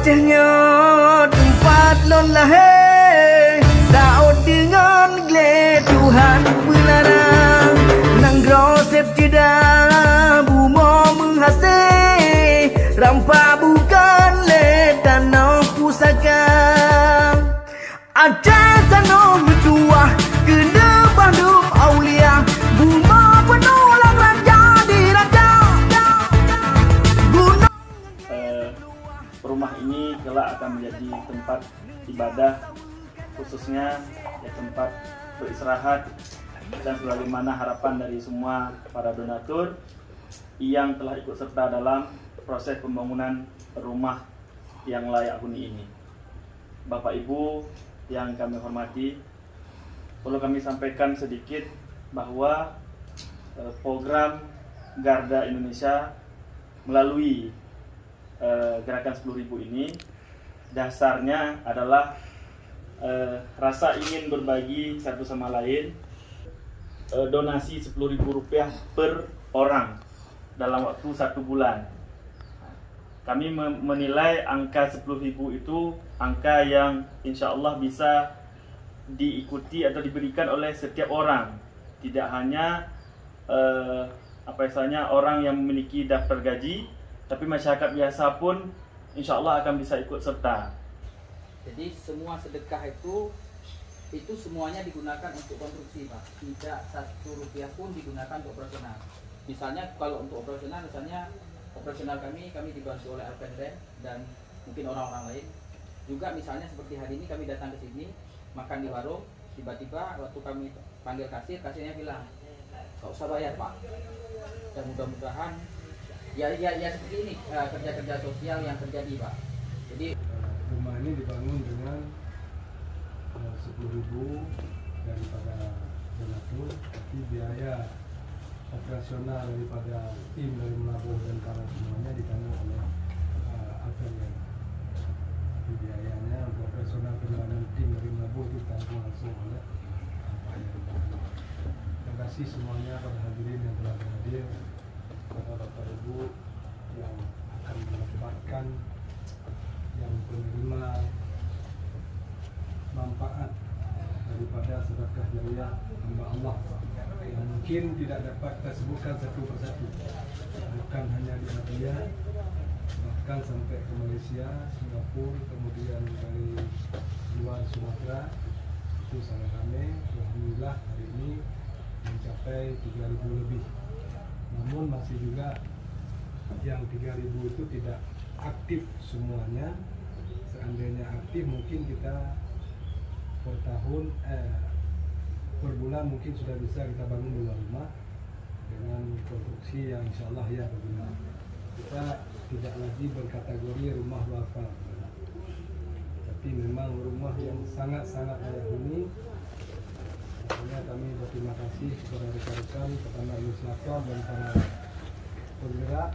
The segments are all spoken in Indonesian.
Acehnya tempat non lahir, daud dengan gle Tuhan melarang. Nanggro sep tidak bumo menghasih, rampa bukan le tanah pusaka. Aceh tanah bertuah kena bandung aulia, bumo penulang raja di raja. Rumah ini kelak akan menjadi tempat ibadah, khususnya ya tempat beristirahat, dan sebagaimana harapan dari semua para donatur yang telah ikut serta dalam proses pembangunan rumah yang layak huni ini. Bapak Ibu yang kami hormati, perlu kami sampaikan sedikit bahwa program Garda Indonesia melalui gerakan 10.000 ini dasarnya adalah rasa ingin berbagi satu sama lain, donasi Rp10.000 per orang dalam waktu 1 bulan. Kami menilai angka 10.000 itu angka yang insya Allah bisa diikuti atau diberikan oleh setiap orang, tidak hanya orang yang memiliki daftar gaji, tapi masyarakat biasa pun insya Allah akan bisa ikut serta. Jadi semua sedekah itu semuanya digunakan untuk konstruksi, Pak. Tidak Rp1 pun digunakan untuk operasional. Misalnya kalau untuk operasional, operasional kami dibantu oleh Alpendre dan mungkin orang-orang lain. Juga misalnya seperti hari ini kami datang ke sini makan di warung, tiba-tiba waktu kami panggil kasirnya bilang, "Nggak usah bayar, Pak." Dan mudah-mudahan ya seperti ini kerja-kerja sosial yang terjadi, Pak. Jadi rumah ini dibangun dengan 10.000 daripada donatur, tapi biaya operasional daripada tim dari Melabuh dan Karang semuanya ditanggung oleh Alpendre. Tapi biayanya untuk operasional perjalanan tim dari Melabuh itu ditanggung langsung oleh Alpendre. Terima kasih semuanya pada hadirin yang telah hadir, kepada Bapak Ibu yang akan mendapatkan, yang penerima manfaat daripada sedekah jariah hamba Allah yang mungkin tidak dapat kita sebutkan satu persatu, bukan hanya di Asia, bahkan sampai ke Malaysia, Singapura, kemudian dari luar Sumatera, itu sangat ramai. Alhamdulillah hari ini mencapai 3.000 lebih. Namun masih juga yang 3.000 itu tidak aktif semuanya. Seandainya aktif mungkin kita per bulan mungkin sudah bisa kita bangun 2 rumah dengan konstruksi yang insya Allah ya berguna. Kita tidak lagi berkategori rumah wakaf, tapi memang rumah yang sangat-sangat layak huni. Makanya kami berterima kasih kepada rekan-rekan, kepada ilustrator dan para penggerak.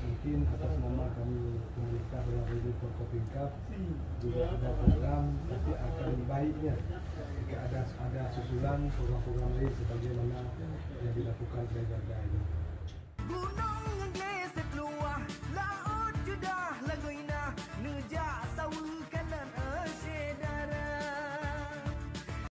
Mungkin atas nama kami pemerintah melalui Forkopimkab juga ada program, tapi akan baiknya jika ada susulan program-program lain sebagaimana yang dilakukan oleh Garda ini.